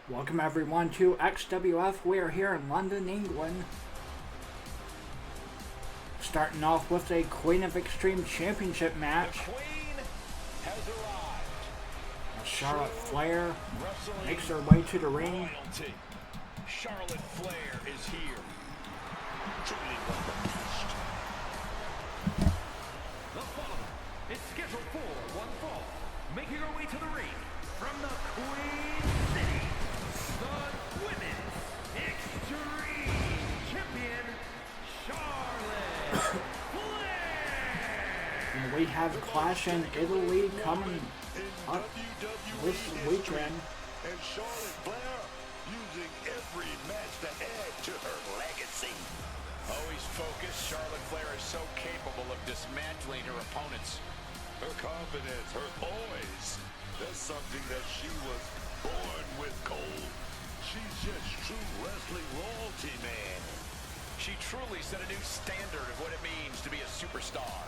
Welcome everyone to XWF. We are here in London, England. Starting off with a Queen of Xtreme Championship match. The Queen has arrived. Charlotte Flair makes her way to the ring. Royalty. Charlotte Flair is here. Truly welcome. The following is scheduled for one fall, making her way to the ring from the Queen City, the Women's Xtreme Champion, Charlotte Flair. And we have Clash in Italy coming up this weekend. And Charlotte Flair using every match to add to her legacy. Always focused, Charlotte Flair is so capable of dismantling her opponents. Her confidence, her poise, that's something that she was born with, Cole. She's just true wrestling royalty, man. She truly set a new standard of what it means to be a superstar.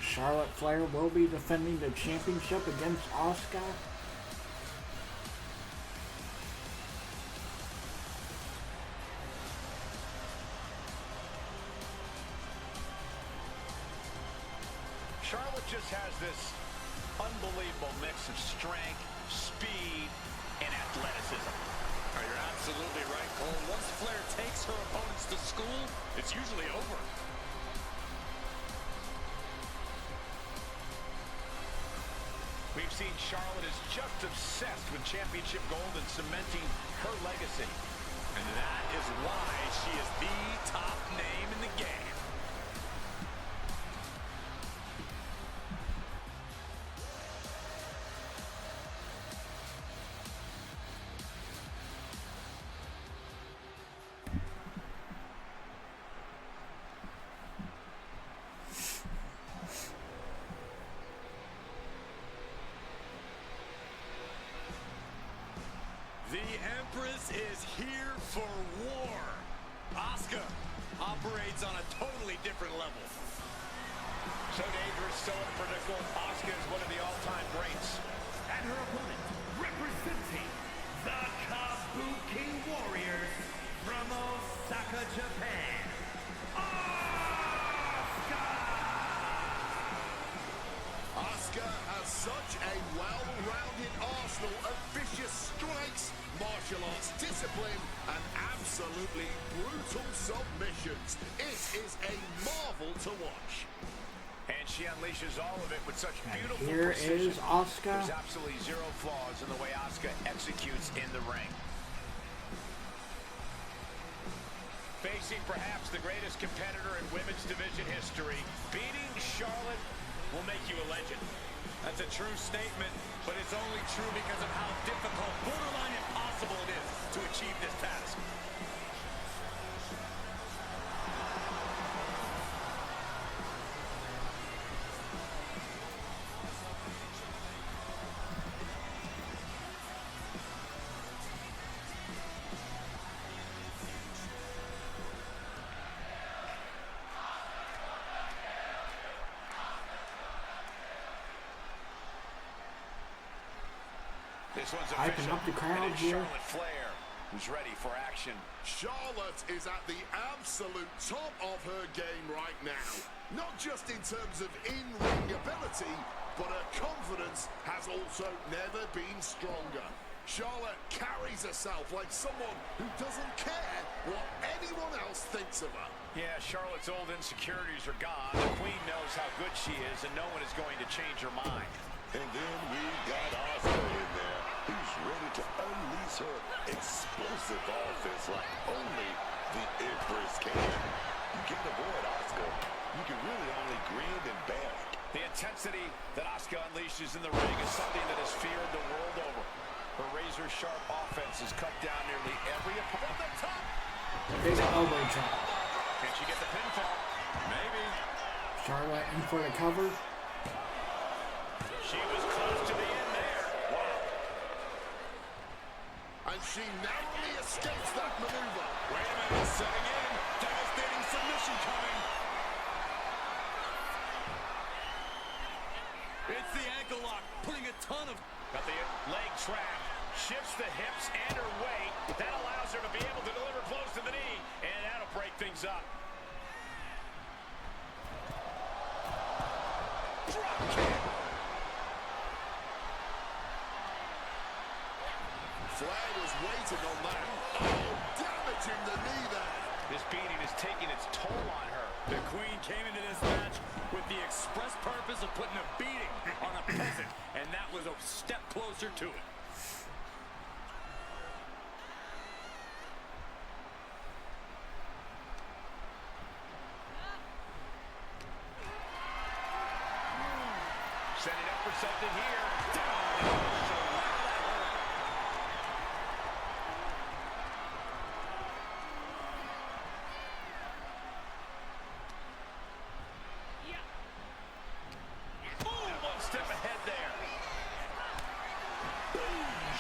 Charlotte Flair will be defending the championship against Asuka. Charlotte just has this unbelievable mix of strength, speed, and athleticism. You're absolutely right, Cole. Once Flair takes her opponents to school, it's usually over. We've seen Charlotte is just obsessed with championship gold and cementing her legacy. And that is why she is the top name in the game. The Empress is here for war. Asuka operates on a totally different level. So dangerous, so unpredictable. Asuka is one of the all-time greats. And her opponent, representing the Kabuki Warriors from Osaka, Japan, Asuka! Asuka has such a well-rounded arsenal of vicious strikes, martial arts discipline, and absolutely brutal submissions. It is a marvel to watch. And she unleashes all of it with such beautiful Here precision. is Asuka. There's absolutely zero flaws in the way Asuka executes in the ring. Facing perhaps the greatest competitor in women's division history, beating Charlotte will make you a legend. That's a true statement, but it's only true because of how difficult, borderline impossible it is to achieve this task. This one's Hyping official. up the crowd And it's here. Charlotte Flair, who's ready for action. Charlotte is at the absolute top of her game right now. Not just in terms of in-ring ability, but her confidence has also never been stronger. Charlotte carries herself like someone who doesn't care what anyone else thinks of her. Yeah, Charlotte's old insecurities are gone. The Queen knows how good she is, and no one is going to change her mind. And then we got Asuka in there, who's ready to unleash her explosive offense like only the Empress can. You can't avoid Asuka. You can really only grin and bear it. The intensity that Asuka unleashes in the ring is something that is feared the world over. Her razor-sharp offense has cut down nearly every opponent. At the top! Big elbow drop. Can she get the pinfall? Maybe. Charlotte in for the cover. She was close to the end there. Wow. And she narrowly escapes that maneuver. Wait a minute, setting in. Devastating submission coming. It's the ankle lock, putting a ton of Got the leg trap, shifts the hips and her weight. That allows her to be able to deliver close to the knee, and that'll break things up. Drop kick. Flair was waiting on that. Oh, damaging the knee there. This beating is taking its toll on her. The Queen came into this match with the express purpose of putting a beating on a peasant, and that was a step closer to it. Setting up for something here.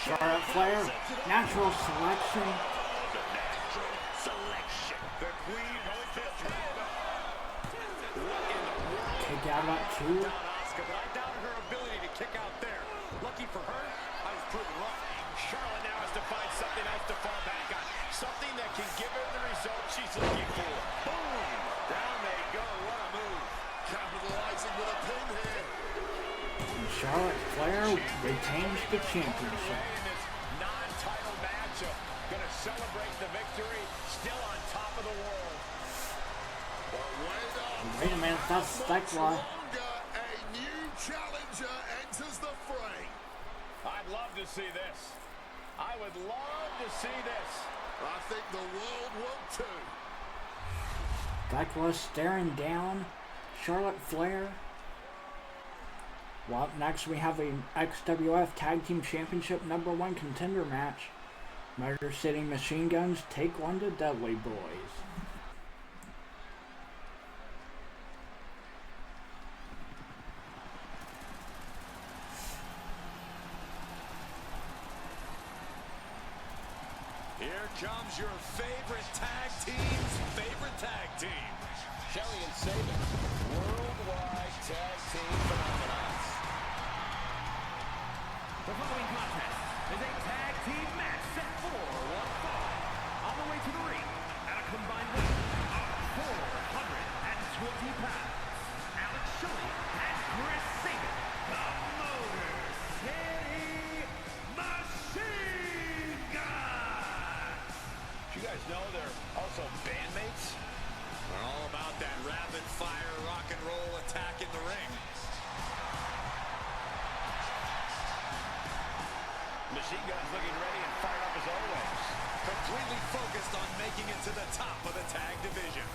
Charlotte Flair, natural selection. The Queen holds it. Kick out at 2. Asuka, but I doubted her ability to kick out there. Lucky for her, I was proven wrong. Charlotte now has to find something else to fall back on. Something that can give her the result she's looking for. Boom! Down they go. What a move. Capitalizing with a pin here. Charlotte Flair retains the championship. In this non-title matchup, gonna celebrate the victory, still on top of the world. Wait a minute, that's Thekla. A new challenger enters the fray. I'd love to see this. I would love to see this. I think the world will too. Thekla staring down Charlotte Flair. Well, up next we have a XWF Tag Team Championship #1 contender match. Motor City Machine Guns take on the Dudley Boyz. Here comes your favorite tag team's favorite tag team. Shelly and Saban, worldwide tag team phenomenons. The following contest is a tag team match set for one fall. On the way to the ring, at a combined weight of 420 pounds, Alex Shelley and Chris Saban, the Motor City Machine Guns. You guys know they're also bandmates? We're all about that rapid-fire rock and roll attack in the ring. Machine Guns looking ready and fired up as always. Completely focused on making it to the top of the tag division.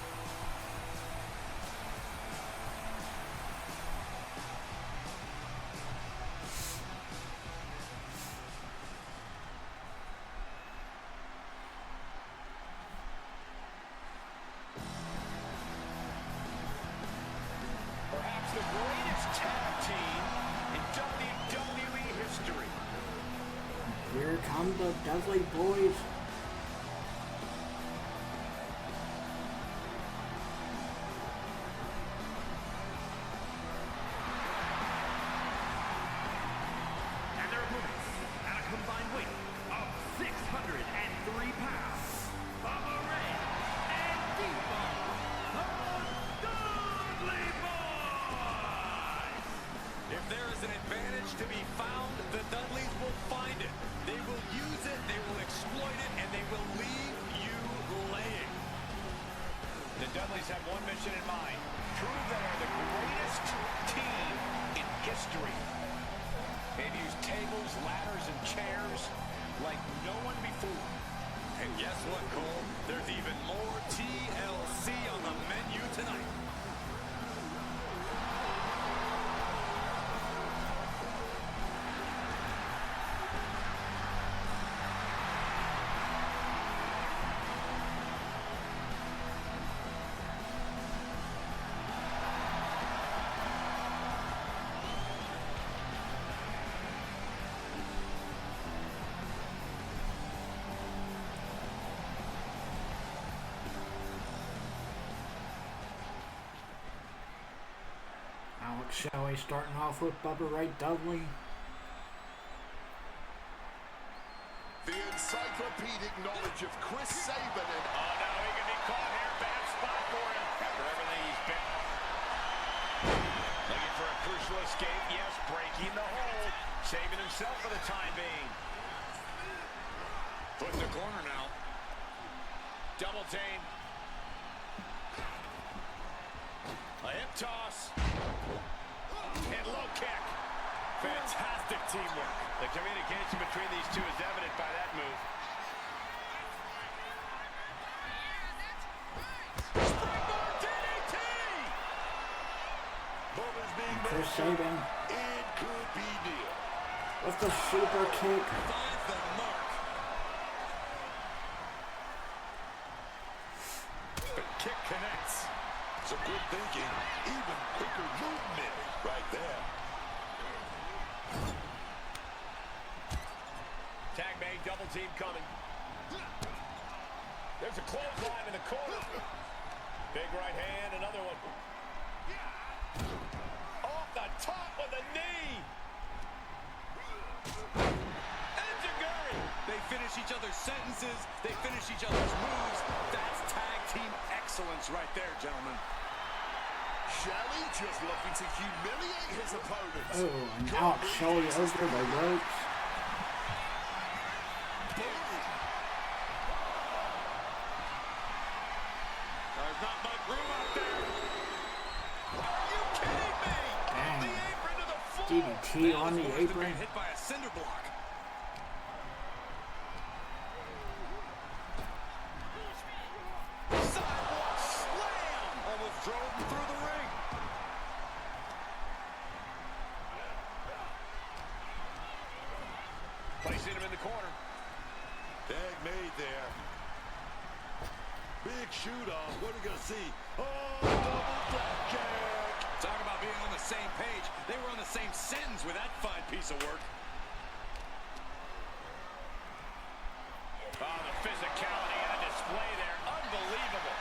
Perhaps the greatest tag team in WWE history. Here come the Dudley Boyz. And their opponents, at a combined weight of 603 pounds, Bubba Ray and Deepa, the Dudley Boyz. If there is an advantage to be found, the Dudleys will find it. They will use it, they will exploit it, and they will leave you laying. The Dudleys have one mission in mind. Prove they are the greatest team in history. They've used tables, ladders, and chairs like no one before. And guess what, Cole? There's even more TLC on the menu tonight. Alex Shelley starting off with Bubba Ray Dudley. encyclopedic knowledge of Chris Sabin and... Oh, no, he can be caught here. Bad spot for him. After everything he's been. Looking for a crucial escape. Yes, breaking the hold. Saving himself for the time being. Foot in the corner now. Double team. A hip toss. And low kick. Fantastic teamwork. The communication between these two is evident by that move. Springboard DDT! Bowman's being Chris made. Sabin It could be near. with the super kick. Finds the mark. The kick connects. Some good thinking. Even quicker movement right there. Tag made, double team coming. There's a clothesline in the corner. Big right hand, another one. Off the top with a knee. Enziguri. They finish each other's sentences. They finish each other's moves. That's tag team excellence right there, gentlemen. Shelley just looking to humiliate his opponent. Oh, and out Shelley over the ropes. There's not much room out there. Are you kidding me? Dang. Off the apron to the floor. DDT on the Worse than apron. being hit by a cinder block. Sidewalk slam. Almost drove him through the ring. Placing him in the corner. Tag made there. Big shoot off. What are we going to see? Oh, double blackjack. Talk about being on the same page. They were on the same sentence with that fine piece of work. Oh, the physicality on display there. Unbelievable.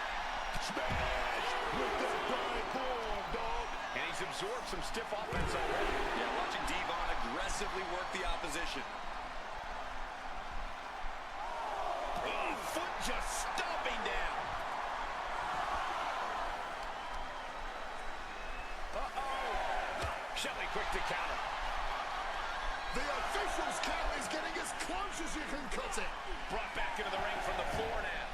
Smash with the flying form, dog. And he's absorbed some stiff offense already. Yeah, watching Devon aggressively work the opposition. Oh, foot just stomping down. Uh-oh. Shelley quick to counter. The official's count is getting as close as you can cut it. Brought back into the ring from the floor now.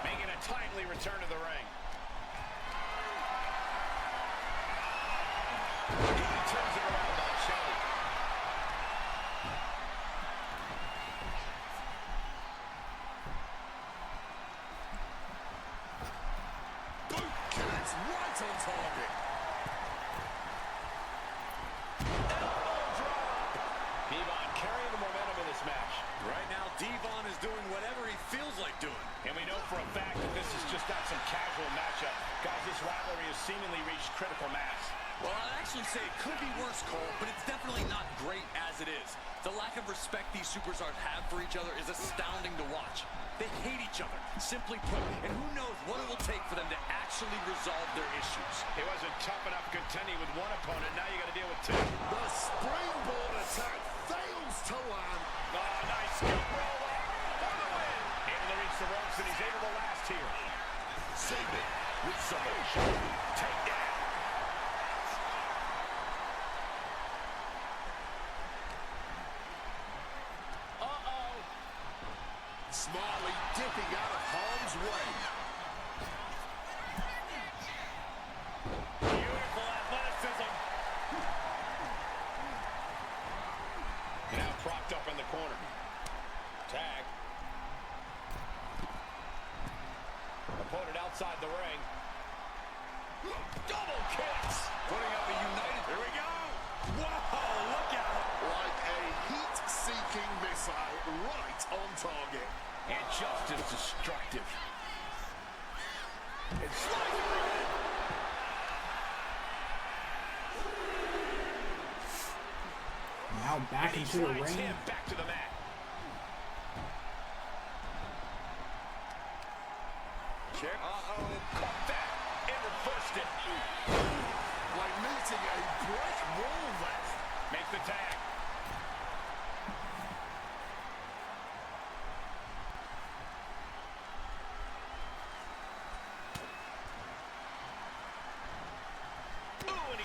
Making a timely return to the ring. He turns it around on Shelley. Boot connects right on target. Devon carrying the momentum in this match. Right now, Devon is doing whatever he feels like doing. And we know for a fact that this is just not some casual matchup. Guys, this rivalry has seemingly reached critical mass. Well, I'd actually say it could be worse, Cole, but it's definitely not great as it is. The lack of respect these superstars have for each other is astounding to watch. They hate each other, simply put, and who knows what it will take for them to actually resolve their issues. It wasn't tough enough contending with one opponent. Now you got to deal with two. The springboard attack fails to land. Oh, nice scoop roll up for the win. Able to reach the ropes, and he's able to last here. Save it with submission. Take down. Uh-oh. Smartly dipping out of harm's way. Beautiful athleticism. Now propped up in the corner. Tag. Opponent outside the ring. Double kicks. Putting up a united... Here we go. Whoa, look out! Like a heat-seeking missile right on target. And just as destructive. It's sliding right. Now back And he into the slides ring. him back to the mat. Check. Uh-oh. Caught that. And reversed it. Like meeting a brick wall there. Makes the tag.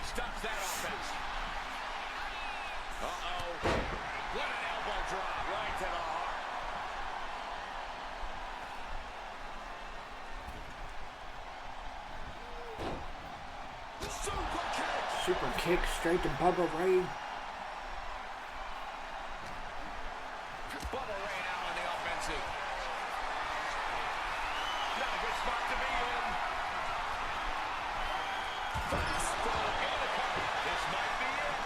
stops that offense. Uh-oh. What an elbow drop right to the heart. Super kick straight to Bubba Ray. Bubba Ray now on the offensive. Not a good spot to be in. This might be it.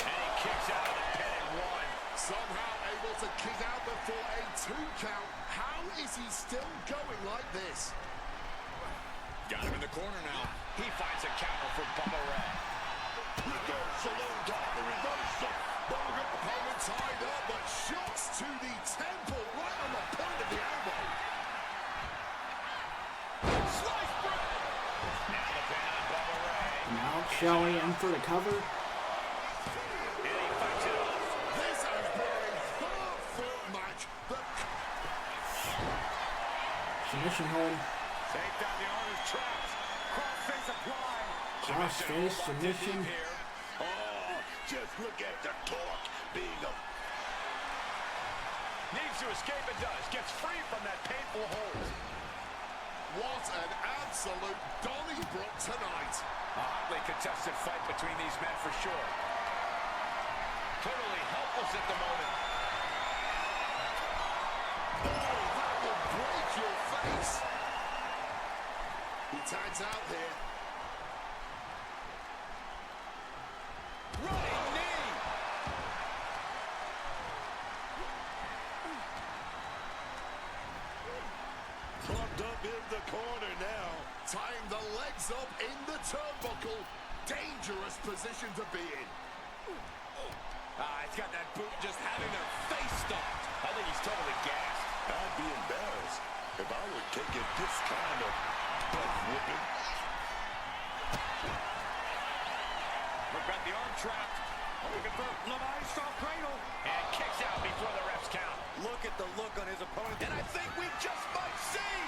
And he kicks out of the pin in one. Somehow able to kick out before a 2 count. How is he still going like this? Got him in the corner now. He finds a counter for Bubba Ray. Reversal on top of the reversal. Bubba got opponent tied up, but shots to the temple right on the point of the elbow. Slice bread. Now the pin on Bubba Ray. Now Shelly in for the cover. And he fights it off. This has been a hard-fought match. Submission hold. Take down the arm is trapped. Crossface applied. Crossface submission. Here. Oh, just look at the torque being a... Needs to escape and does. Gets free from that painful hold. What an absolute Donnybrook tonight. A hotly contested fight between these men for sure. Totally helpless at the moment. Oh, that will break your face. He tags out here. Running knee. Propped up in the corner now. Tying the legs up in the turnbuckle. Dangerous position to be in. He's got that boot just having their face stomped. I think he's totally gassed. I'd be embarrassed if I were taking this kind of butt whooping. We've got the arm trapped. Looking for Levi's style cradle. And kicks out before the refs count. Look at the look on his opponent. And I think we just might see.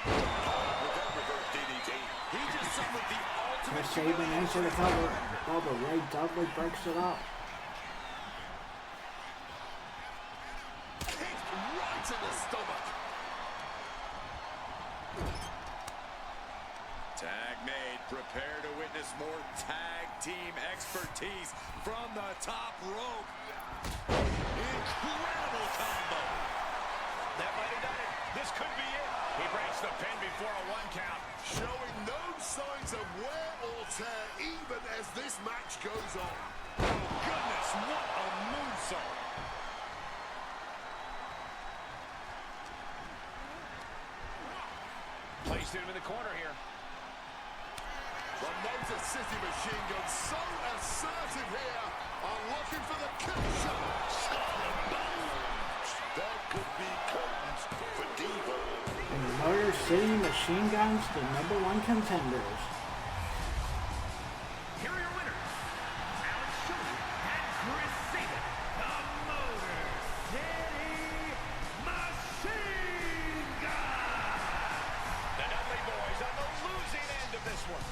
With that reverse DDT. He just suffered the ultimate. Chris Sabin in for the cover. Bubba Ray Dudley breaks it up. Kicked right in the stomach. Tag made. Prepare to witness more tag team expertise from the top rope. Incredible combo. That might have done it. This could be it. He breaks the pin before a 1 count. Showing no signs of wear or tear even as this match goes on. Oh, goodness, what a moonsault. Placed him in the corner here. The Motor City Machine Gun so assertive here. Are looking for the kill shot. That could be curtains for Devo. And the Motor City Machine Guns, the #1 contenders. Here are your winners, Alex Shelley and Chris Sabin, the Motor City Machine Guns. The Dudley Boyz on the losing end of this one.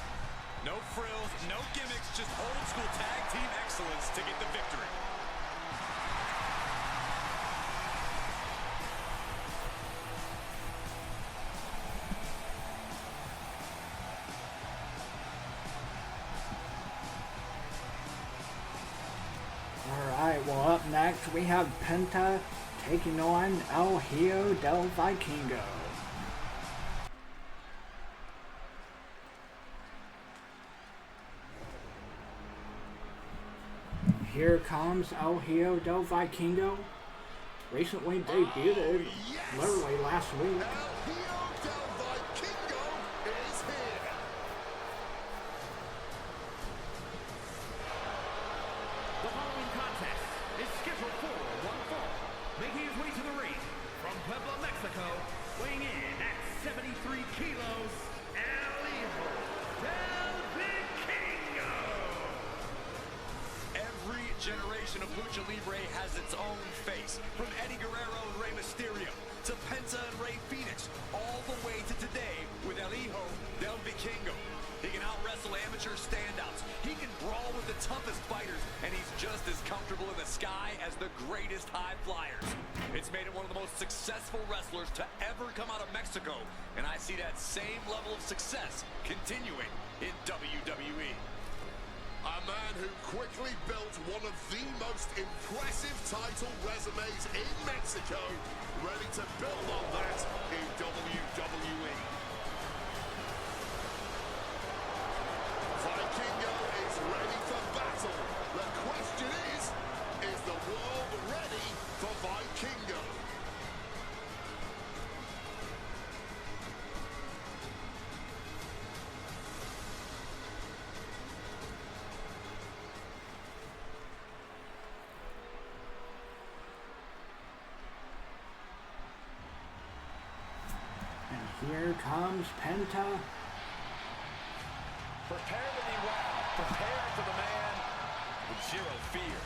No frills, no gimmicks, just old school tag team excellence to get the victory. Alright, well up next we have Penta taking on El Hijo del Vikingo. Here comes El Hijo del Vikingo. Recently debuted, literally last week. El Hijo del Vikingo is here. The following contest is scheduled for one fall. Making his way to the ring from Puebla, Mexico, weighing in at 73 kilos, El Hijo del Vikingo. Every generation of Lucha Libre has its own face. From Eddie Guerrero and Rey Mysterio, to Penta and Rey Fénix, all the way to today with El Hijo del Vikingo. He can out-wrestle also amateur standouts. He can brawl with the toughest fighters, and he's just as comfortable in the sky as the greatest high flyers. It's made him one of the most successful wrestlers to ever come out of Mexico, and I see that same level of success continuing in WWE. A man who quickly built one of the most impressive title resumes in Mexico, ready to build on that in WWE. Vikingo is ready for battle. The question is the world ready for Vikingo? Here comes Penta. Prepare to be wowed. Prepare for the man with zero fear.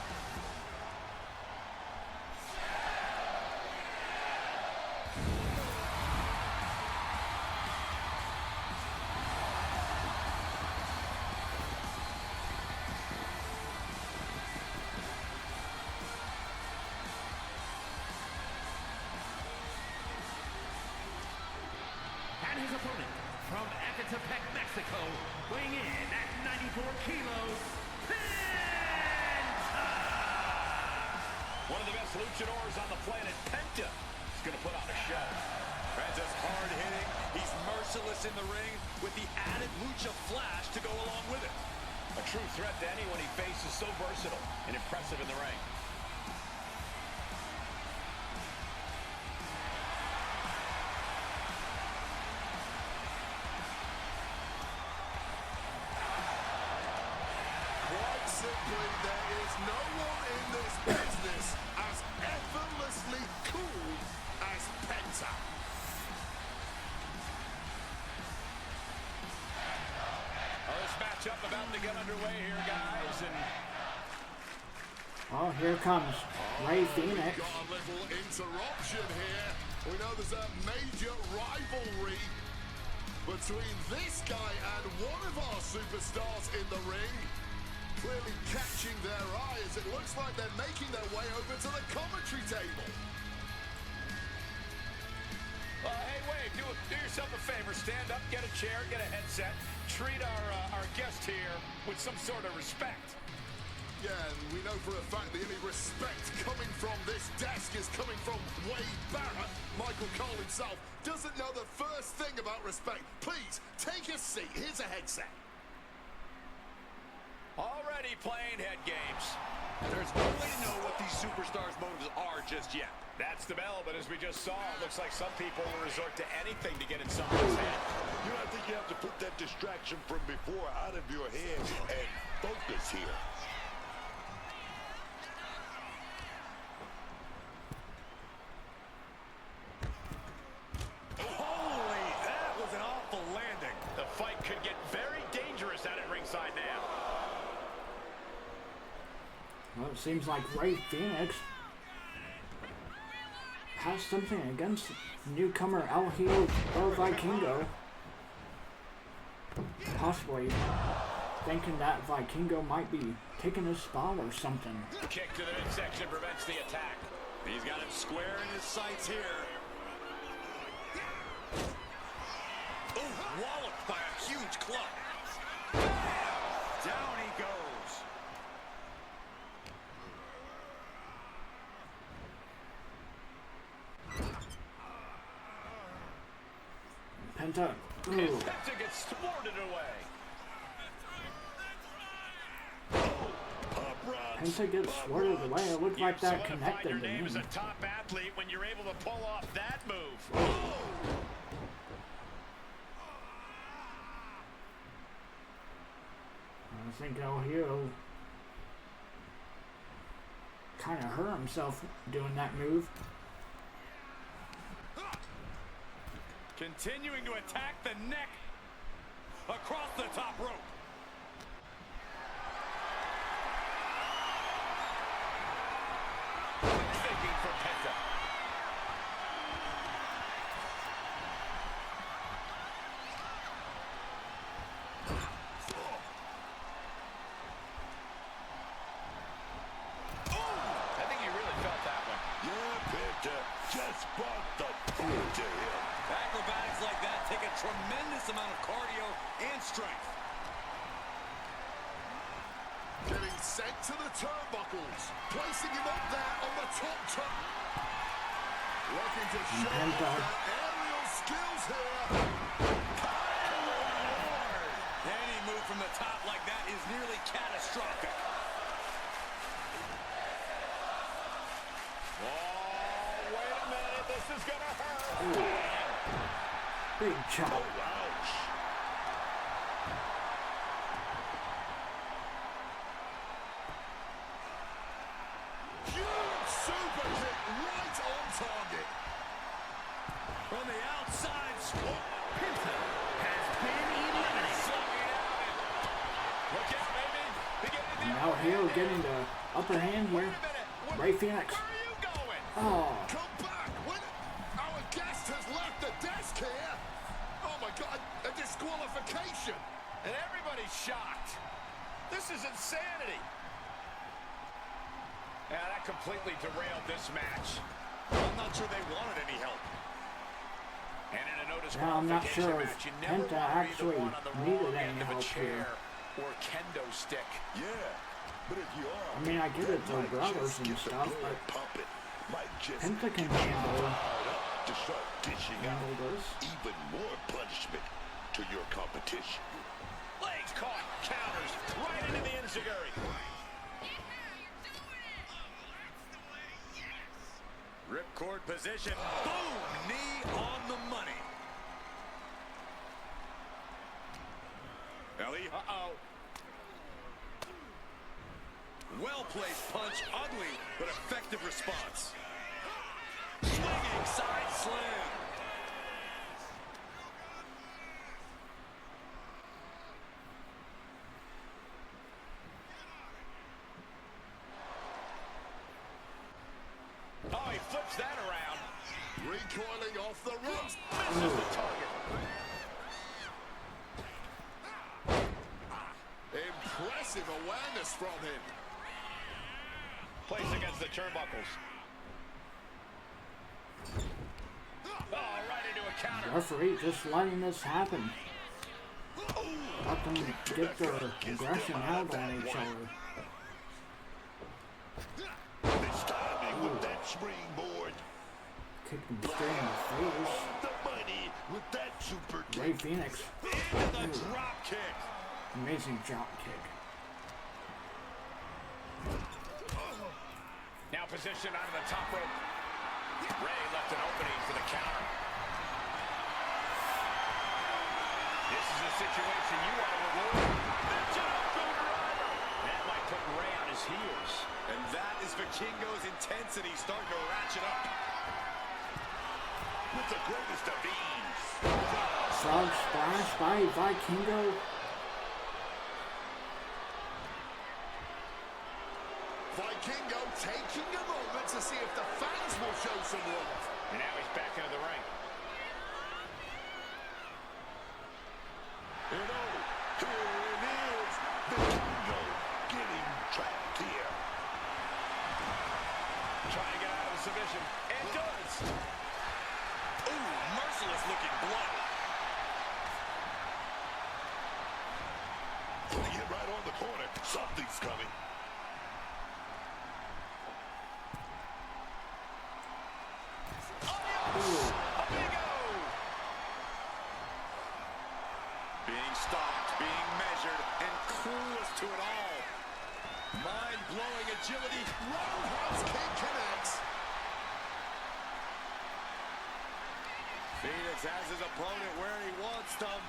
And his opponent from Ecatepec, Mexico, weighing in at 94 kilos, Penta! One of the best luchadors on the planet, Penta, is going to put on a show. Penta's hard-hitting. He's merciless in the ring with the added lucha flash to go along with it. A true threat to anyone he faces, so versatile and impressive in the ring. Simply, there is no one in this business as effortlessly cool as Penta. Well, this matchup about to get underway here, guys, and Oh, here comes Ray Phoenix. Got a little interruption here. We know there's a major rivalry between this guy and one of our superstars in the ring. Clearly catching their eye as it looks like they're making their way over to the commentary table. hey, Wade, do yourself a favor. Stand up, get a chair, get a headset. Treat our guest here with some sort of respect. Yeah, and we know for a fact the only respect coming from this desk is coming from Wade Barrett. Michael Cole himself doesn't know the first thing about respect. Please, take a seat. Here's a headset. Already playing head games. There's no way to know what these superstars' motives are just yet. That's the bell, but as we just saw, it looks like some people will resort to anything to get inside his head. You know, I think you have to put that distraction from before out of your head and focus here. Holy, that was an awful landing. The fight could get very dangerous out at ringside now. Well, it seems like Ray Phoenix has something against newcomer El Hijo or Vikingo. Possibly thinking that Vikingo might be taking his spot or something. Kick to the midsection prevents the attack. He's got him square in his sights here. Oh, walloped by a huge club. Down he goes. Penta, ooh, Penta gets thwarted away. Penta gets swatted away. It looked like that connected your to name me. as a top athlete when you're able to pull off that move. I think El Hijo kind of hurt himself doing that move. Continuing to attack the neck across the top rope. Thinking for Penta. and strength. Getting sent to the turnbuckles. Placing him up there on the top. Looking to show off their aerial skills here. Any move from the top like that is nearly catastrophic. Oh, wait a minute. This is going to hurt. Ooh. Big chop. Oh, ouch. Huge super kick right on target. From the outside, Penta has been eliminated. Look out, baby. Beginning the Now Hijo getting the upper hand here. Ray Phoenix. Where are you going? Oh, Come back when our guest has left the desk here. Oh my God, a disqualification. And everybody's shocked. This is insanity. Yeah, that completely derailed this match. I'm not sure they wanted any help. And in a no now I'm not disqualification sure if match, you never Penta want to be the actually one on the needed wrong any end of a help chair here. or kendo stick. Yeah, but if you are, I mean, I get it, they're might brothers just and get the stuff, blood but pumping. Might just Penta can get you handle fired up to start dishing out this. even more punishment to your competition. Legs caught, counters, right into the enziguri. Ripcord position. Boom! Knee on the money. Ellie. Uh-oh. Well-placed punch. Ugly, but effective response. Swinging side slam. Oh, he flips that around. Recoiling off the ropes. Misses the target. Impressive awareness from him. Placed against the turnbuckles. Oh, right into a counter. Referee just letting this happen. Let them get their aggression out on each other. This timing with that springboard. Kicked him straight in the face. The money with that super Ray kick. Phoenix. Into the drop kick. Amazing drop kick. Now positioned onto the top rope. Ray left an opening for the counter. This is a situation you want to avoid. That might put Ray on his heels. And that is Vikingo's intensity starting to ratchet up. With the greatest of ease. Frog splash by Vikingo. Vikingo taking a moment to see if the fans will show some love. And now he's back into the ring. And oh, here it is. Vikingo getting trapped here. Trying to get out of the submission. And does. Ooh, merciless looking blow. Putting it right on the corner. Something's coming. Being stopped, being measured, and clueless to it all. Mind-blowing agility. Roundhouse kick connects. Phoenix has his opponent where he wants them.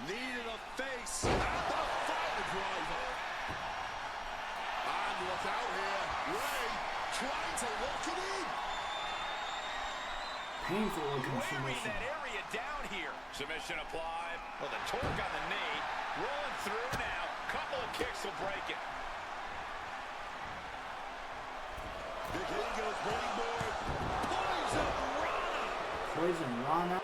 Knee to the face. And the fire driver. And look out here. Ray trying to lock it in. Painful looking Wavering submission. that area down here. Submission applied. Well, the torque on the knee. Rolling through now. Couple of kicks will break it. Vikingo's springboard. Poison Rana.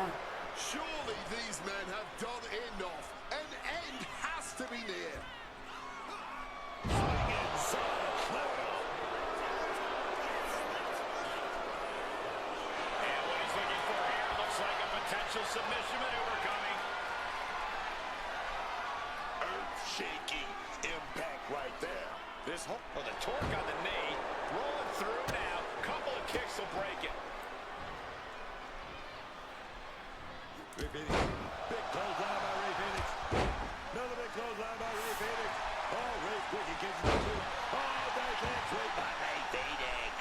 Surely these men have done enough. An end has to be near. Inside Flair. And what he's looking for here looks like a potential submission maneuver coming. earth-shaking impact right there. This whole, the torque on the knee, rolling through now. Couple of kicks will break it. Big clothesline by Ray Phoenix. Another big clothesline by Ray Phoenix. Oh, Ray quick, he gets it too. Oh, nice X-ray by Ray Phoenix.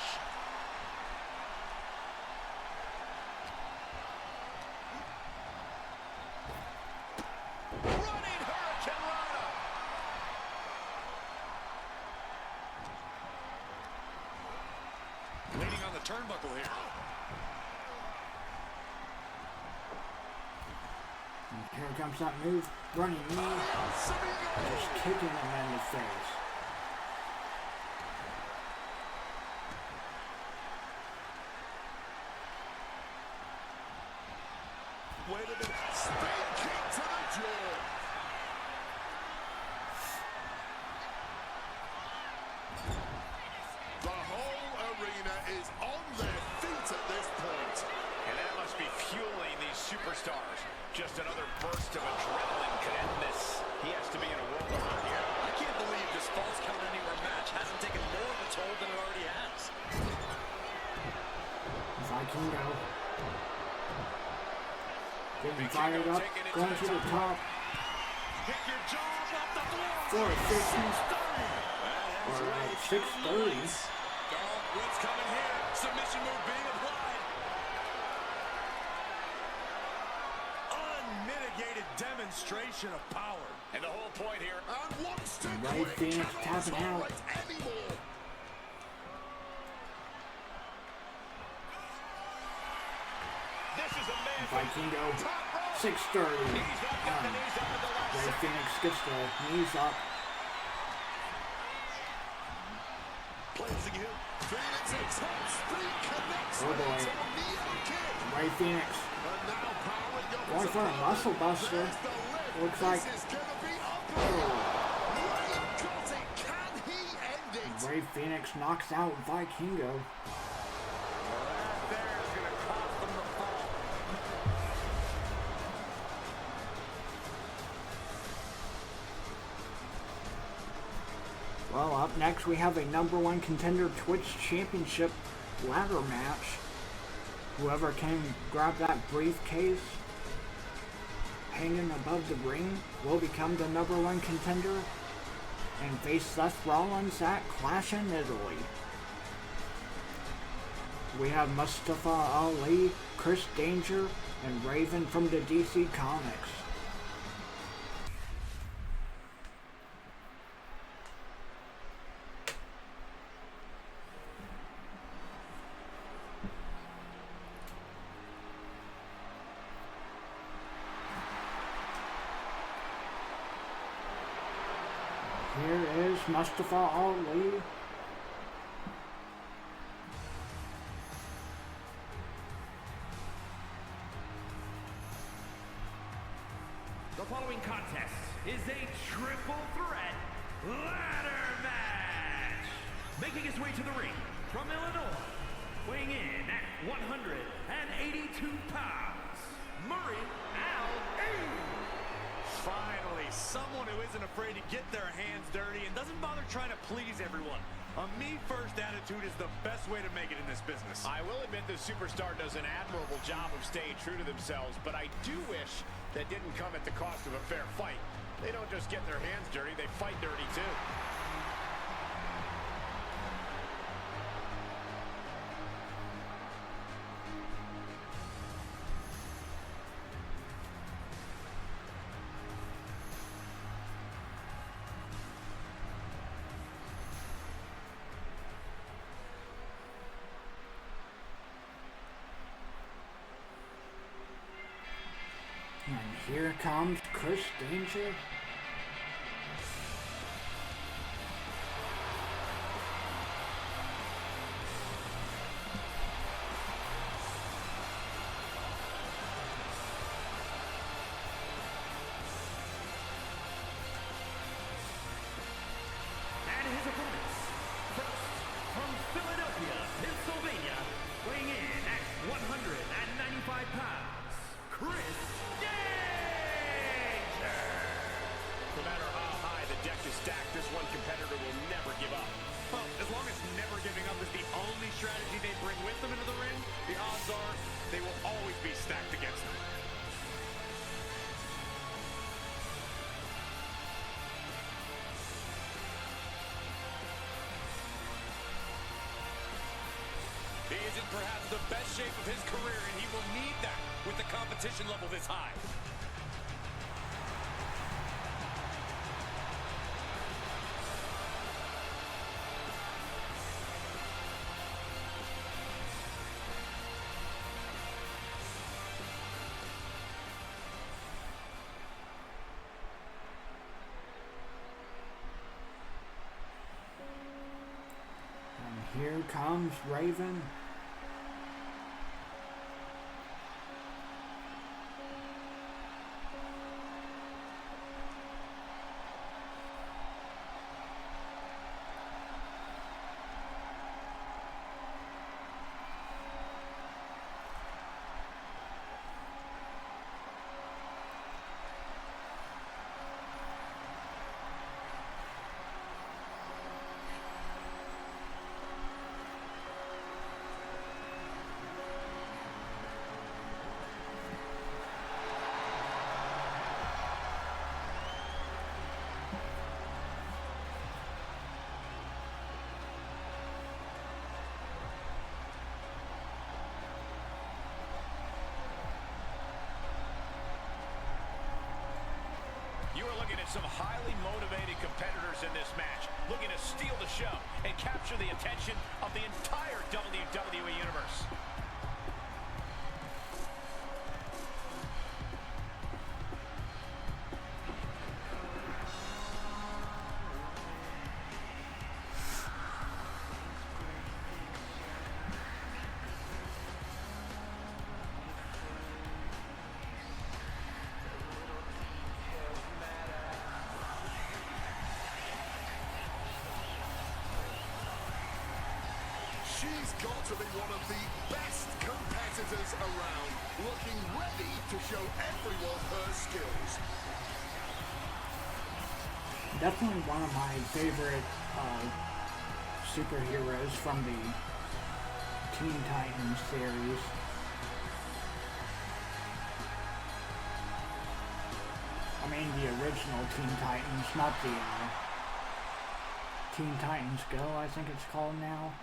Running Hurricane Rana. Leaning on the turnbuckle here. Here comes that move, running knee, just kicking him in the face. Wait a minute. Spin kick to the jaw. The whole arena is on their feet at this point. And that must be fueling these superstars. Just another burst of adrenaline could end this. He has to be in a world of hurt here. I can't believe this Falls Count Anywhere match hasn't taken more of a toll than it already has. Vikingo. Getting fired up, going to the top. Pick your jaws off the floor. 450. Or 630. Oh, what's coming here? Submission move being applied. Unmitigated demonstration of power. And the whole point here, And wants to Ray quit. Phoenix Cannot tapping out. tolerate anymore. this is a man. Vikingo. Top rope. 630. He's not got the knees up at the last Ray second. Phoenix gets the knees up. Placing him. Phoenix's top speed connects Oh, boy. to a Neo kick. Ray Phoenix And now powering up going to for a the muscle buster. There's the lift. Looks like This is gonna be ugly. Ray got it. Can he end it? Ray Phoenix knocks out Vikingo. That there is going to cost them the fall. Well, up next we have a #1 contender Twitch Championship ladder match. Whoever can grab that briefcase hanging above the ring will become the #1 contender and face Seth Rollins at Clash in Italy. We have Mustafa Ali, Chris Danger, and Raven from the DC Comics. Here is Mustafa Ali. The following contest is a triple threat ladder match. Making his way to the ring from Illinois, weighing in at 182 pounds, Murray Al-E. Finally, someone who isn't afraid to get their hands dirty and doesn't bother trying to please everyone. A me-first attitude is the best way to make it in this business. I will admit the superstar does an admirable job of staying true to themselves, but I do wish that didn't come at the cost of a fair fight. They don't just get their hands dirty, they fight dirty too. And here comes Chris Danger. And his opponents, first from Philadelphia, Pennsylvania, weighing in at 195 pounds, Chris Danger. match is stacked, this one competitor will never give up. Well, as long as never giving up is the only strategy they bring with them into the ring, the odds are they will always be stacked against them. He is in perhaps the best shape of his career, and he will need that with the competition level this high. And here comes Raven. You are looking at some highly motivated competitors in this match, looking to steal the show and capture the attention of the entire WWE Universe. She's got to be one of the best competitors around, looking ready to show everyone her skills. Definitely one of my favorite superheroes from the Teen Titans series. I mean the original Teen Titans, not the Teen Titans Go, I think it's called now.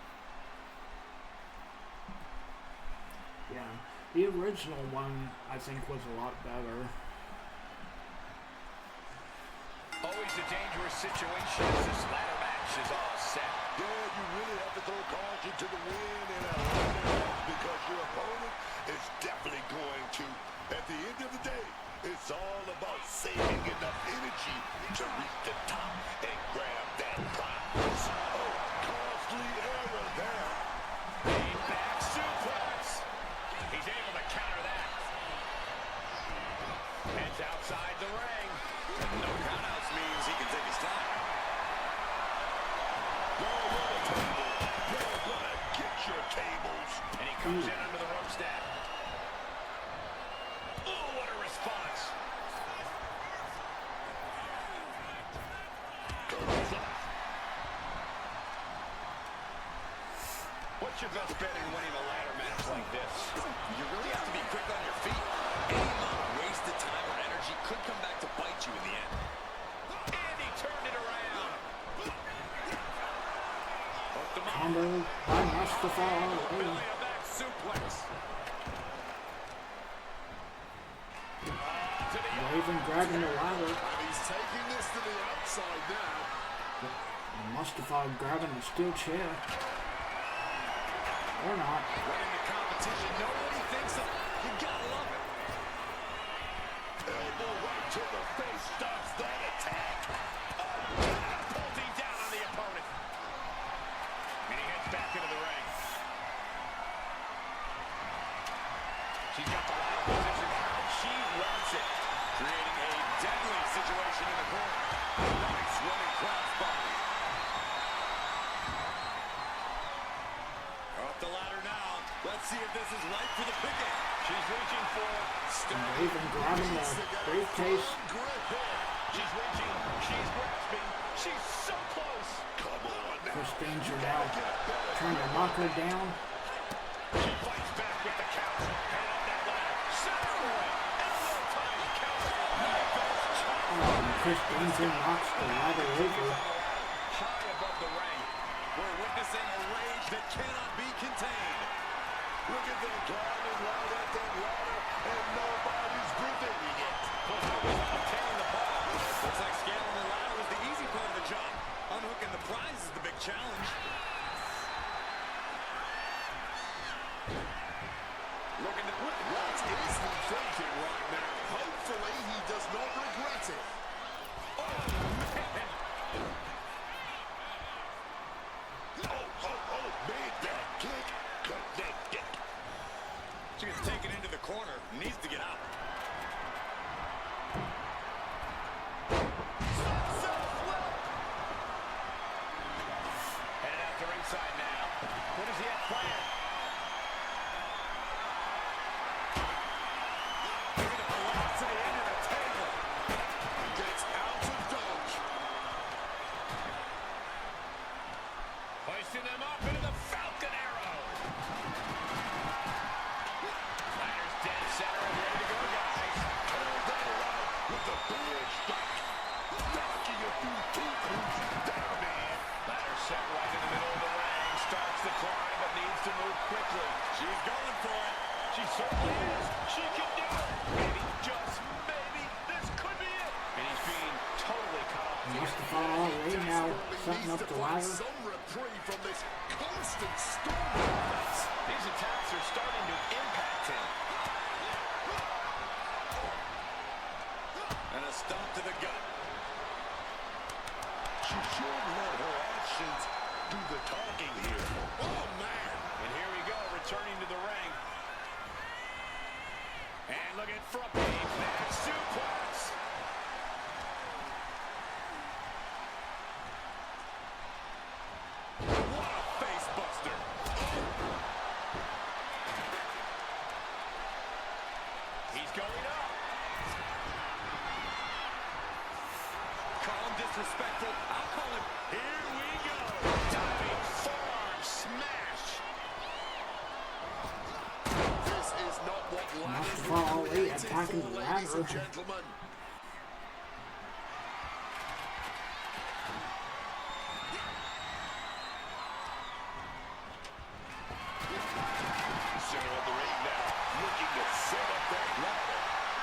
Yeah, the original one I think was a lot better. Always a dangerous situation as this ladder match is all set. Yeah, you really have to throw caution to the wind in a ladder match because your opponent is definitely going to. At the end of the day, it's all about saving enough energy to reach the top and grab that prize. Oh, costly error there. A back suplex. He's able to counter that. Heads outside the ring. No countouts means he can take his time. You're gonna get your tables. And he comes in under the rope stack. Oh, what a response. What's your best bet in winning a ladder match like this? You really have to be quick on your feet. Any amount of wasted time or energy could come back to bite you in the end. And he turned it around. Hooked him up. Combo by Mustafa. Belly to back suplex. To the Raven grabbing the ladder. And he's taking this to the outside now. Mustafa grabbing the steel chair. Or not. Winning the competition, nobody thinks of. You gotta love it. Elbow right to the face stops that attack. Bolting down on the opponent. And he heads back into the ring. She's got the ladder position how she wants it. Creating a deadly situation in the corner. Nice running crossbody. Up the ladder now. Let's see if this is right for the picking. She's reaching for. Raven grabbing the briefcase. She's reaching. She's grasping. Chris Danger now trying to knock her down. She fights back with the count. Head up that ladder. Center. Elbow time counter. There goes Chop. And Chris Danger knocks the ladder over. High above the ring. We're witnessing a rage that cannot be contained. Look at them climbing right at that ladder, and nobody's preventing it. Obtaining the ball. Looks like scaling the ladder was the easy part of the job. Unhooking the prize is the big challenge. Looking at what is he thinking right now? Hopefully he does not regret it. Made that kick connected. She gets taken into the corner. Needs to get out. Headed out to ringside now. What does he have planned? Look at the velocity into the table. Gets out of dodge. Hoisting them up into the Falcon Arrow. Ladder's dead center and ready to go, guys. Turns that around with the big spike. Knocking you through two cruising down, man. Ladder set right in the middle of the ring. Starts to climb, but needs to move quickly. She's going for it. She certainly is. She can do it. Maybe, just maybe, this could be it. And he's being totally caught up. Mustafa already now setting up the ladder. Some reprieve from this constant storm of offense. These attacks are starting to impact him. And a stomp to the gut. She should let her actions do the talking here. Oh, man. And here we go, returning to the ring. And looking for a big back suplex. What a face buster. He's going up. Calm, disrespectful. I'll call him. Here we go. Diving forearm smash. This is not what ladders Mustafa were already created attacking for, the ladies and ladder. gentlemen. Center of the ring now, looking to set up that ladder.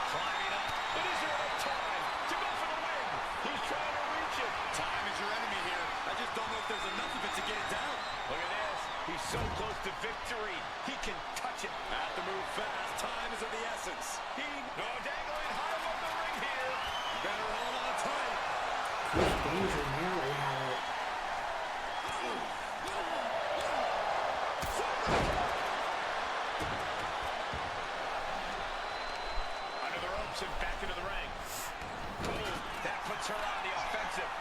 Climbing up. But is there enough time to go for the win? He's trying to reach it. Time is your enemy here. I just don't know if there's enough of it to get it down. Look at this. He's so close to victory. He can touch it. Have to move fast. Time is of the essence. Dangling high above the ring here. Better hold on tight. Chris Danger nearly had it. Under the ropes and back into the ring. Boom. That puts her on the offensive.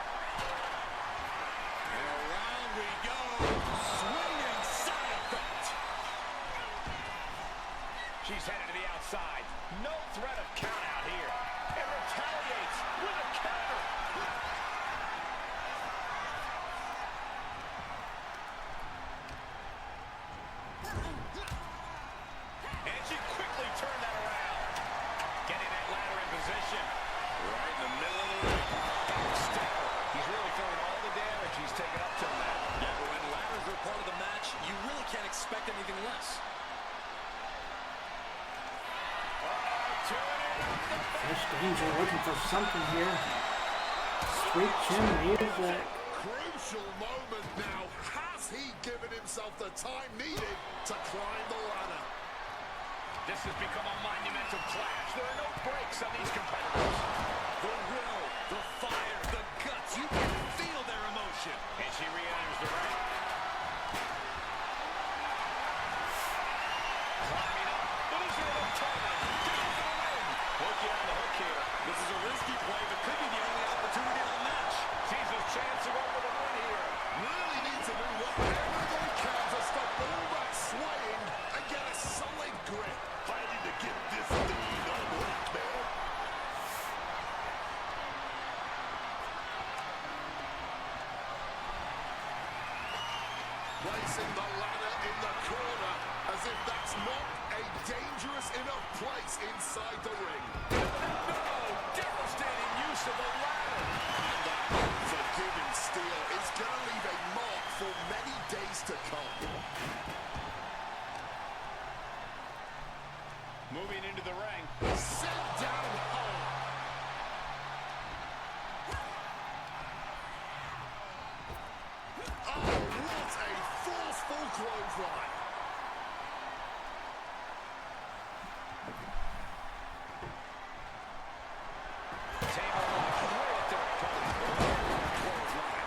And around we go. Swinging side effect. She's headed to the outside. No threat of count out here. And retaliates with a counter. And she quickly turned that around. Getting that ladder in position. Right in the middle of the ring. Backstabber. He's really throwing all the damage he's taken up till now. Yeah, but when ladders are part of the match, you really can't expect anything less. Chris Danger looking for something here. Sweet chin music. Crucial moment now. Has he given himself the time needed to climb the ladder? This has become a monumental clash. There are no breaks on these competitors. The will, the fire, the guts. You can feel their emotion. And she re-enters the ring. Climbing up. But is there enough time to go for the win? Looking on the hook here. This is a risky play, but could be the only opportunity on the match. Sees his chance to go for the win here. Really need to do whatever they can to stop all that swaying and get a solid grip. Fighting to get this thing unlocked, man. placing the ladder in the corner, as if that's not a dangerous enough place inside the ring. No! Devastating use of the ladder. And that unforgiving steel is going to leave a mark for many days to come. Moving into the ring. Sent down home. Oh, what a forceful clothesline. Table lock right at their opponent. Clothesline.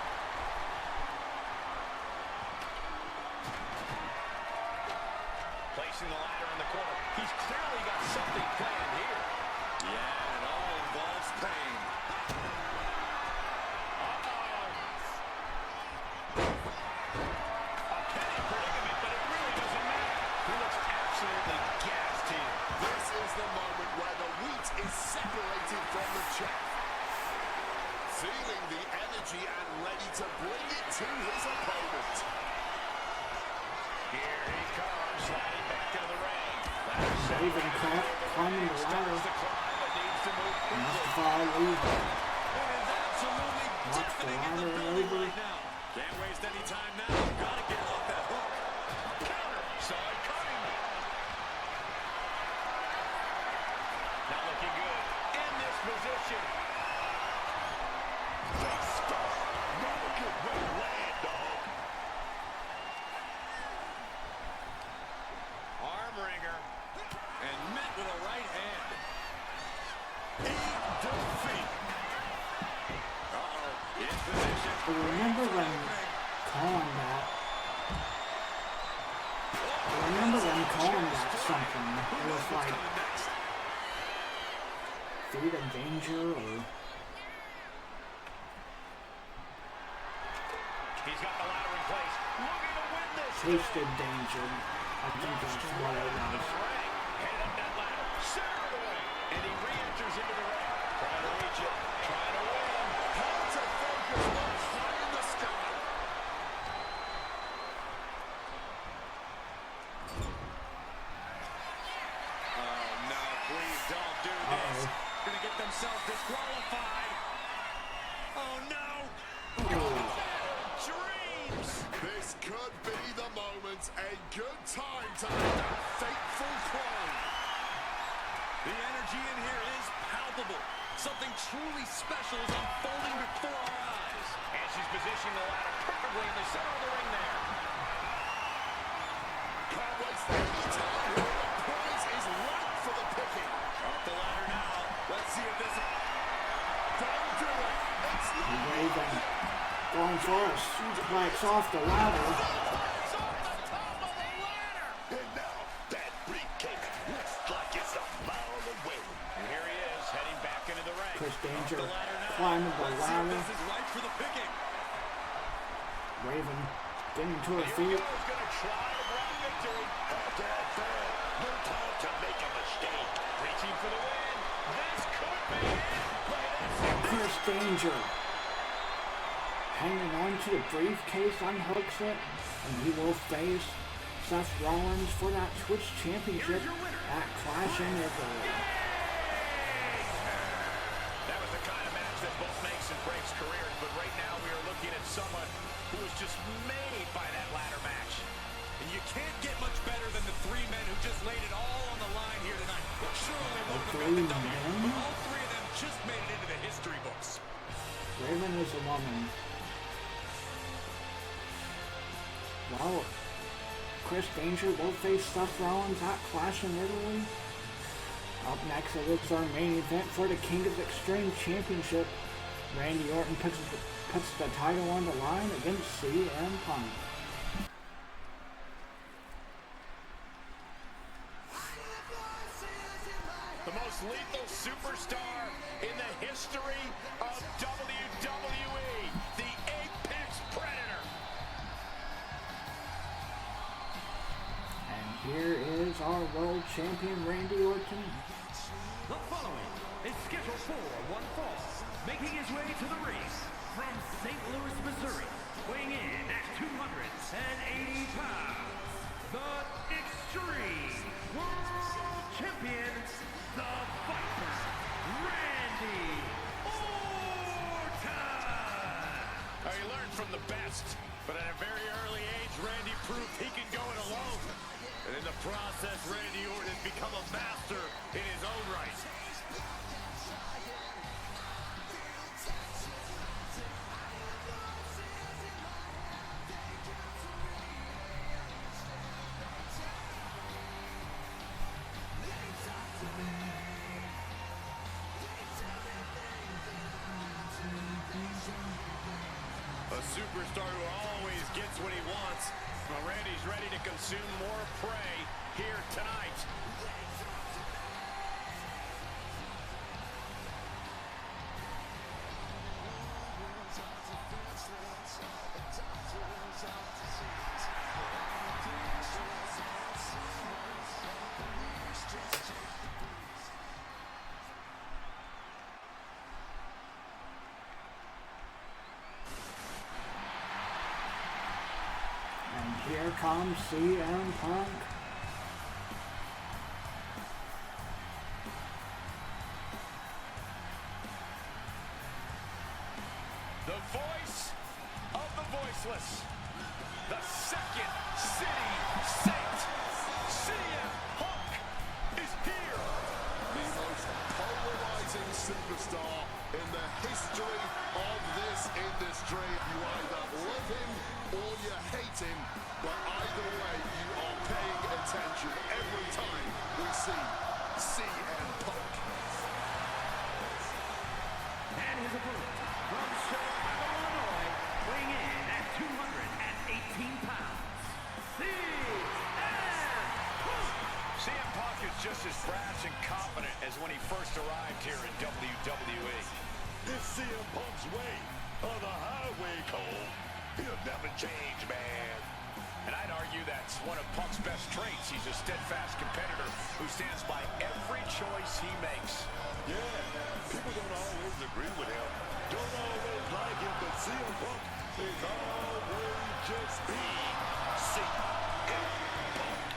Placing the ladder in the corner. He's clearly got something planned here. Yeah, it all involves pain. A penny predicament, but it really doesn't matter. He looks absolutely gassed here. This is the moment where the wheat is separated from the chaff. Feeling the energy and ready to bring it to his opponent. Here he comes, sliding back into the ring. Ladder set. Even climbing the ladder. Starts to climb, but needs to move quickly. Mustafa leaves. It is absolutely Watch the deafening in the ladder building over. right now. Can't waste any time now. Gotta get off that hook. Counter. Saw it coming. Not looking good. In this position. Not a good way to land, dog. Arm wringer. And met with a right hand. Defeat. Uh-oh. In position. I remember them calling that. I remember them calling that something. It was like Feet of Danger or He's got the ladder in place. Looking to win this. Tasted Danger. I think that's what it was. Headed up that ladder. Center of the ring. And he re-enters into the ring. Trying to reach it. Trying to win. Hard to focus on high in the sky. Oh, no, please don't do this. Gonna get themselves disqualified. Oh, no. Dreams. This could be the moment, a good time to make that fateful climb. The energy in here is palpable. Something truly special is unfolding before our eyes. And she's positioning the ladder perfectly in the center of the ring there. Can't waste any time. The prize is ripe for the picking. Up the ladder now. Let's see if this... Don't do it. It's not. Raven going for a suplex off the ladder. It's off the top of the ladder. And now that briefcase looks like it's a mile away. And here he is, heading back into the ring. Chris Danger The ladder now. climbing the Let's see if ladder. this is right for the picking. Raven getting to her Here feet. Hijo's going to try to grab victory. After that fail, no time to make a mistake. Reaching for the win. This could be it. Look at this. Chris Danger hanging on to the briefcase, unhooks it, and he will face Seth Rollins for that Twitch Championship at Clash in Italy. That was the kind of match that both makes and breaks careers, but right now we are looking at someone who was just made by that ladder match. And you can't get much better than the three men who just laid it all on the line here tonight. Surely they won't have got the W, but all three of them just made it into the history books. Raven is a woman. Well, Chris Danger will face Seth Rollins at Clash in Italy. Up next, it is our main event for the King of Xtreme Championship. Randy Orton puts the title on the line against CM Punk. The most lethal superstar in the history of WWE, the Apex Predator. And here is our world champion, Randy Orton. The following is scheduled for one fall, making his way to the ring from St. Louis, Missouri, weighing in at 280 pounds, the Xtreme World Champion, the Viper, Randy Orton! He learned from the best, but at a very early age, Randy proved he can go it alone. And in the process, Randy Orton has become a master in his own right. A superstar who always gets what he wants. Well, Randy's ready to consume more prey here tonight. Here comes CM Punk. The voice of the voiceless. The second city saint. CM Punk is here. The most polarizing superstar in the history of this industry. You either love him or you hate him, but either way, you are paying attention every time we see CM Punk. And his opponent from Chicago, Illinois, weighing in at 218 pounds, CM Punk is just as brash and confident as when he first arrived here in WWE. This CM Punk's way on the highway, Cole. He'll never change, man. And I'd argue that's one of Punk's best traits. He's a steadfast competitor who stands by every choice he makes. Yeah, people don't always agree with him. Don't always like him, but CM Punk is always just being CM Punk.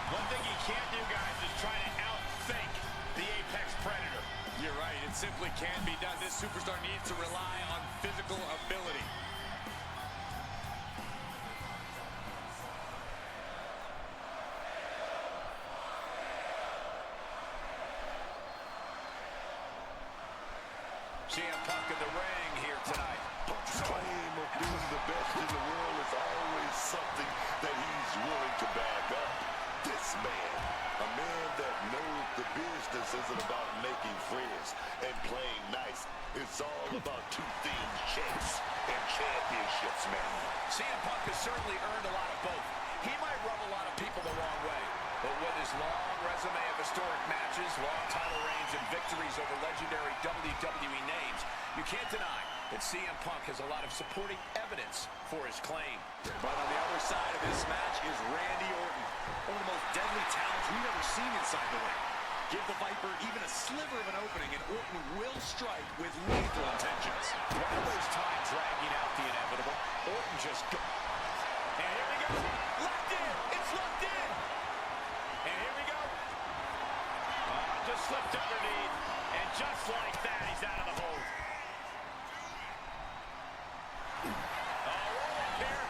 One thing he can't do, guys, is try to outthink the Apex Predator. You're right, it simply can't be done. This superstar needs to rely on physical ability. CM Punk in the ring here tonight. Punk's claim of being the best in the world is always something that he's willing to back up. This man, a man that knows the business isn't about making friends and playing nice. It's all about two things, chase and championships, man. CM Punk has certainly earned a lot of both. He might rub a lot of people the wrong way, but with his long resume of historic matches, long title reigns, and victories over legendary WWE names, you can't deny that CM Punk has a lot of supporting evidence for his claim. But on the other side of this match is Randy Orton, one of the most deadly talents we've ever seen inside the ring. Give the Viper even a sliver of an opening, and Orton will strike with lethal intentions. One of those times dragging out the inevitable. Orton just go. And here we go. Locked in. It's locked in. And here we go. Just slipped underneath. And just like that, he's out of the hold. Roll up here.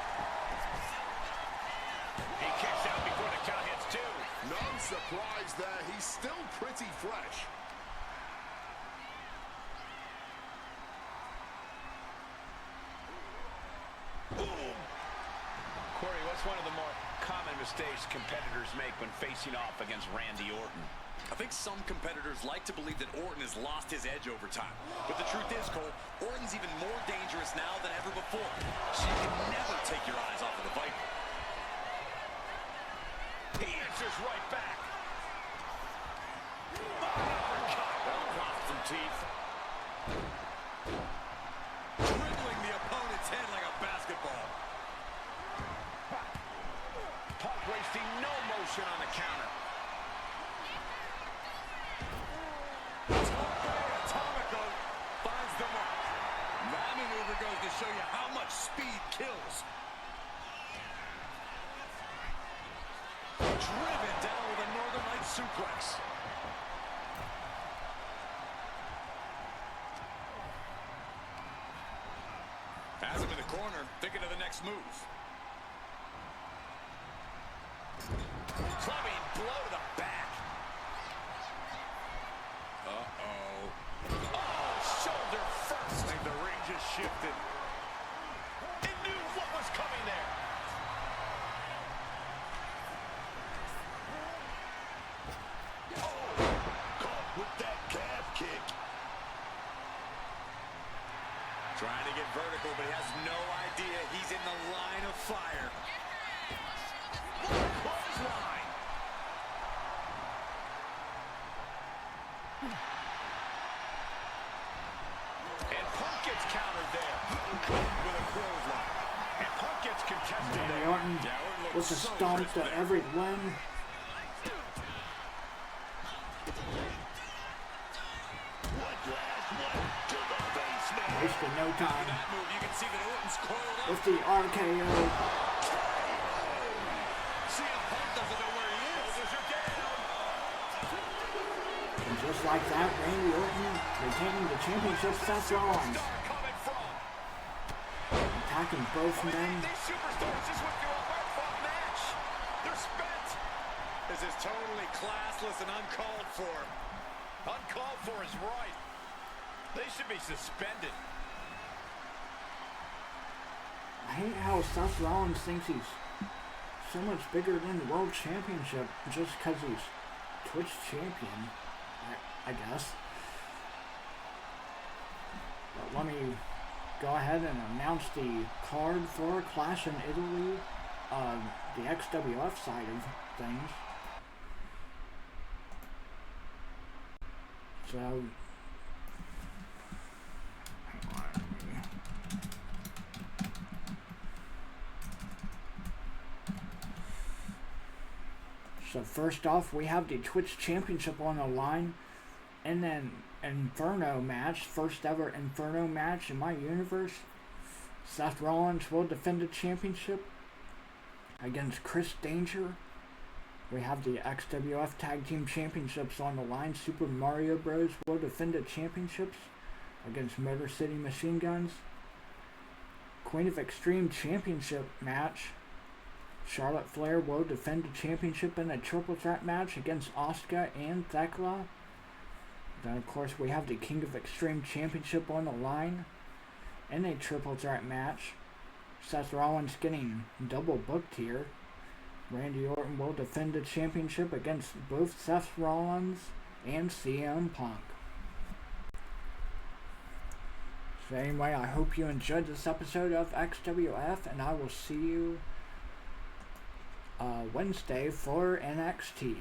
He kicks out before the count hits two. No surprise there, he's still pretty fresh. Boom. Corey, what's one of the more common mistakes competitors make when facing off against Randy Orton? I think some competitors like to believe that Orton has lost his edge over time. But the truth is, Cole, Orton's even more dangerous now than ever before. So you can never take your eyes off of the Viper. He answers right back. That'll cost some teeth. Dribbling the opponent's head like a basketball. maneuver goes to show you how much speed kills. Driven down with a Northern Light suplex. Has him in the corner, thinking of the next move. Clubbing blow to the back. Uh-oh. Oh, shoulder first. I think the ring just shifted. It knew what was coming there. Oh, caught with that calf kick. Trying to get vertical, but he has no idea he's in the line of fire. Clothesline. And Punk gets countered there. With a clothesline. And Punk gets contested. Randy Orton with a stomp to every limb. Wasting no time with the RKO. And just like that, Randy Orton retaining the championship. Seth Rollins attacking both men. These superstars just went through a hard-fought match. They're spent. This is totally classless and uncalled for. Uncalled for is right. They should be suspended. I hate how Seth Rollins thinks he's so much bigger than the World Championship just because he's Twitch champion, I guess. But let me go ahead and announce the card for Clash in Italy, the XWF side of things. So, first off, we have the Twitch Championship on the line, and then Inferno match, first ever Inferno match in my universe. Seth Rollins will defend the championship against Chris Danger. We have the XWF Tag Team Championships on the line. Super Mario Bros. Will defend the championships against Motor City Machine Guns. Queen of Xtreme Championship match. Charlotte Flair will defend the championship in a triple threat match against Asuka and Thekla. Then, of course, we have the King of Xtreme Championship on the line in a triple threat match. Seth Rollins getting double booked here. Randy Orton will defend the championship against both Seth Rollins and CM Punk. So anyway, I hope you enjoyed this episode of XWF, and I will see you Wednesday for NXT.